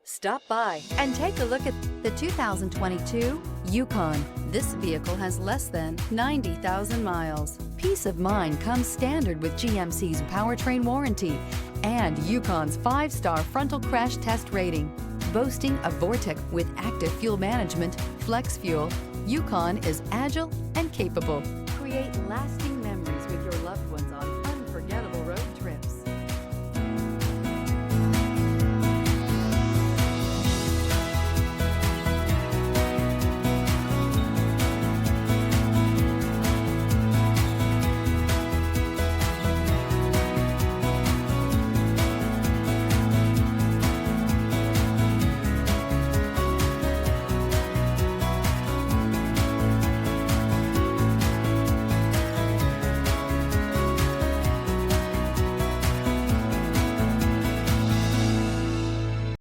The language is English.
Stop by and take a look at the 2022 Yukon. This vehicle has less than 90,000 miles. Peace of mind comes standard with GMC's powertrain warranty and Yukon's 5-star frontal crash test rating. Boasting a Vortec with active fuel management, flex fuel, Yukon is agile and capable. Create lasting memories with your loved